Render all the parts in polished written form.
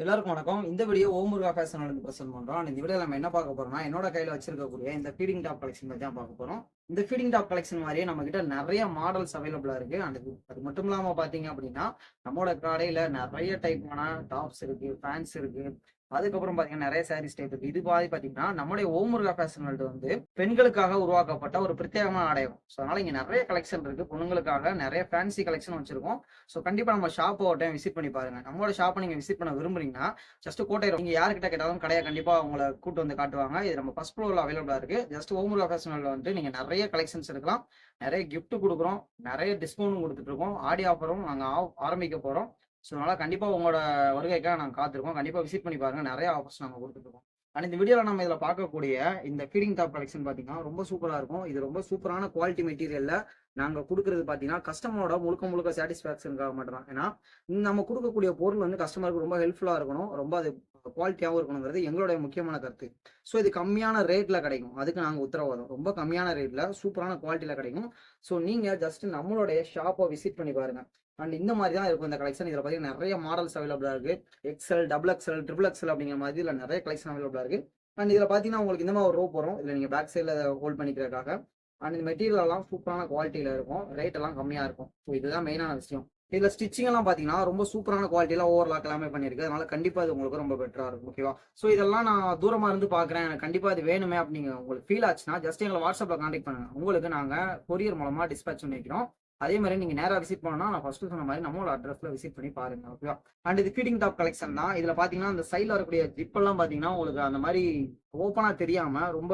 எல்லாருக்கும் வணக்கம். இந்த வீடியோ ஓமுருகா ஃபேஷன்ல இருந்து பிரசன்ட் பண்றோம். இந்த வீடியோல நம்ம என்ன பார்க்க போறோம்னா, என்னோட கையில வச்சிருக்கக்கூடிய இந்த ஃபீடிங் டாப் கலெக்ஷன் பத்தி தான் பார்க்க போறோம். இந்த ஃபீடிங் டாப் கலெக்ஷன் மாதிரியே நம்ம கிட்ட நிறைய மாடல்ஸ் அவைலபிளா இருக்கு. அது மட்டும் இல்லாம பாத்தீங்க அப்படின்னா, நம்மளோட கடையில நிறைய டைப்பான டாப்ஸ் இருக்கு, ஃபேன்ஸ் இருக்கு. அதுக்கப்புறம் பாத்தீங்கன்னா நிறைய சாரீஸ் டைப் இருக்கு. இது பாத்தீங்கன்னா நம்முடைய ஓமுருகா ஃபேஷன் வேர்ல்டு வந்து பெண்களுக்காக உருவாக்கப்பட்ட ஒரு பிரத்யேகமான ஆடையம். ஸோ அதனால இங்க நிறைய கலெக்ஷன் இருக்கு. பொண்ணுங்களுக்காக நிறைய ஃபேன்சி கலெக்ஷன் வச்சிருக்கோம். ஸோ கண்டிப்பா நம்ம ஷாப்பை ஒரு டைம் விசிட் பண்ணி பாருங்க. நம்மளோட ஷாப்பை நீங்க விசிட் பண்ண விரும்புறீங்கன்னா ஜஸ்ட் கோட்டை நீங்க யாருக்கிட்ட கேட்டாலும் கடையை கண்டிப்பா உங்களை கூட்டு வந்து காட்டுவாங்க. இது நம்ம ஃபர்ஸ்ட் ஃப்ளோர்ல அவைலபிளா இருக்கு. ஜஸ்ட் ஓமுருகா ஃபேஷன்ல வந்து நீங்க நிறைய கலெக்ஷன்ஸ் எடுக்கலாம். நிறைய கிஃப்ட் கொடுக்குறோம். நிறைய டிஸ்கவுண்ட் கொடுத்துட்டு இருக்கோம். ஆடி ஆஃபரும் நாங்க ஆரம்பிக்க போறோம். ஸோ அதனால கண்டிப்பா உங்களோட வருகைக்காக நாங்க காத்திருக்கோம். கண்டிப்பா விசிட் பண்ணி பாருங்க. நிறைய ஆஃபர்ஸ் நாங்க கொடுத்துட்டு இருக்கோம். அண்ட் இந்த வீடியோல நம்ம இதுல பார்க்கக்கூடிய இந்த ஃபீடிங் டாப் கலெக்ஷன் பாத்தீங்கன்னா ரொம்ப சூப்பரா இருக்கும். இது ரொம்ப சூப்பரான குவாலிட்டி மெட்டீரியல்ல நாங்க கொடுக்கறது பாத்தீங்கன்னா கஸ்டமரோட முழுக்க முழுக்க சாட்டிஸ்பாக்சனுக்காக மட்டும் தான். ஏன்னா நம்ம கொடுக்கக்கூடிய பொருள் வந்து கஸ்டமருக்கு ரொம்ப ஹெல்ப்ஃபுல்லா இருக்கணும். ரொம்ப அது குவாலிட்டியாகவும் இருக்கணுங்கிறது எங்களுடைய முக்கியமான கருத்து. ஸோ இது கம்மியான ரேட்ல கிடைக்கும். அதுக்கு நாங்கள் உத்தரவாதம். ரொம்ப கம்மியான ரேட்ல சூப்பரான குவாலிட்டியில கிடைக்கும். ஸோ நீங்க ஜஸ்ட் நம்மளுடைய ஷாப்பை விசிட் பண்ணி பாருங்க. அண்ட் இந்த மாதிரி தான் இருக்கும் இந்த கலெக்ஷன். இதில் பார்த்தீங்கன்னா நிறைய மாடல்ஸ் அவைலபிளா இருக்கு. XL, double XL, triple XL அப்படிங்கிற மாதிரி இதில் நிறைய கலெக்ஷன் அவைலபிளா இருக்கு. அண்ட் இதில் பார்த்தீங்கன்னா உங்களுக்கு இந்த மாதிரி ஒரு ரோப் வரும். இதில் நீங்கள் பேக் சைடில் ஹோல்ட் பண்ணிக்கிறதுக்காக. அண்ட் இந்த மெட்டீரியல் எல்லாம் சூப்பரான குவாலிட்டியில இருக்கும். ரேட் எல்லாம் கம்மியா இருக்கும். ஸோ இதுதான் மெயினான விஷயம். இதுல ஸ்டிச்சிங் எல்லாம் பாத்தீங்கன்னா ரொம்ப சூப்பரான குவாலிட்டியில ஓவர்லாக் எல்லாமே பண்ணிருக்கு. அதனால கண்டிப்பா இது உங்களுக்கு ரொம்ப பெட்டரா இருக்கும். ஓகேவா? ஸோ இதெல்லாம் நான் தூரமா இருந்து பாக்குறேன், எனக்கு கண்டிப்பா இது வேணுமே அப்படிங்க உங்களுக்கு ஃபீல் ஆச்சுன்னா ஜஸ்ட் எங்களை வாட்ஸ்அப்ல கான்டாக்ட் பண்ணுங்க. உங்களுக்கு நாங்க கொரியர் மூலமா டிஸ்பேச் பண்ணி வைக்கிறோம். அதே மாதிரி நீங்க நேரா விசிட் பண்ணா நான் ஃபர்ஸ்ட் சொன்ன மாதிரி நம்மளோட அட்ரஸ்ல விசிட் பண்ணி பாருங்க. ஓகேவா? அண்ட் இது ஃபீடிங் டாப் கலெக்ஷன் தான். இதுல பாத்தீங்கன்னா அந்த சைட்ல வரக்கூடிய ஜிப் எல்லாம் பாத்தீங்கன்னா உங்களுக்கு அந்த மாதிரி ஓப்பனா தெரியாம ரொம்ப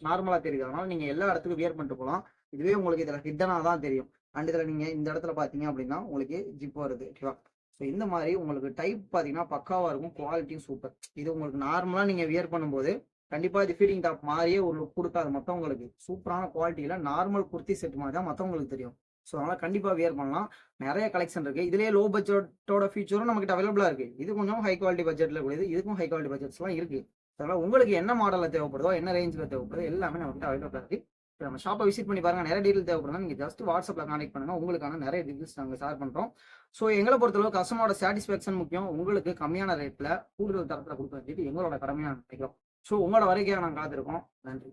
நார்மலா தெரியுது. அதனால நீங்க எல்லா இடத்துக்கும் வியர் பண்ணிட்டு போகலாம். இதுவே உங்களுக்கு இதுல ஹிட்டனா தான் தெரியும். அண்ட் இதுல நீங்க இந்த இடத்துல பாத்தீங்க அப்படின்னா உங்களுக்கு ஜிப் வருது. ஓகேவா? ஸோ இந்த மாதிரி உங்களுக்கு டைப் பாத்தீங்கன்னா பக்காவா இருக்கும். குவாலிட்டியும் சூப்பர். இது உங்களுக்கு நார்மலா நீங்க வியர் பண்ணும்போது கண்டிப்பா இது ஃபீடிங் டாப் மாதிரியே ஒரு லுக் கொடுக்காது. மற்றவங்களுக்கு சூப்பரான குவாலிட்டியில நார்மல் குர்த்தி செட் மாதிரி தான் மற்றவங்களுக்கு தெரியும். ஸோ அதனால கண்டிப்பா வியர் பண்ணலாம். நிறைய கலெக்ஷன் இருக்கு. இதுலயே லோ பட்ஜெட்டோட ஃபீச்சரும் நம்ம கிட்ட அவைலபிளா இருக்கு. இது கொஞ்சம் ஹை குவாலிட்டி பட்ஜெட்ல கூடியது. இதுக்கும் ஹை குவாலிட்டி பட்ஜெட்ஸ் எல்லாம் இருக்கு. அதனால உங்களுக்கு என்ன மாடல்ல தேவைப்படுதோ, என்ன ரேஞ்சில் தேவைப்படுதோ எல்லாமே நம்ம கிட்ட அவைலபிளா இருக்கு. நம்ம ஷாப்பை விசிட் பண்ணி பாருங்க. நிறைய டீட்டெயில் தேவைப்படுதா நீங்க ஜஸ்ட் வாட்ஸ்அப்ல கான்டாக்ட் பண்ணுங்க. உங்களுக்கான நிறைய டீட்டெயில்ஸ் நாங்கள் ஷேர் பண்றோம். ஸோ எங்களை பொறுத்தளவு கஸ்டமரோட சாட்டிஸ்பாக்சன் முக்கியம். உங்களுக்கு கம்மியான ரேட்ல கூடுதல் தரத்துல கொடுக்க வேண்டியது எங்களோட கடமையா நினைக்கிறோம். ஸோ உங்களோட வரைக்கும் நாங்கள் காத்திருக்கோம். நன்றி.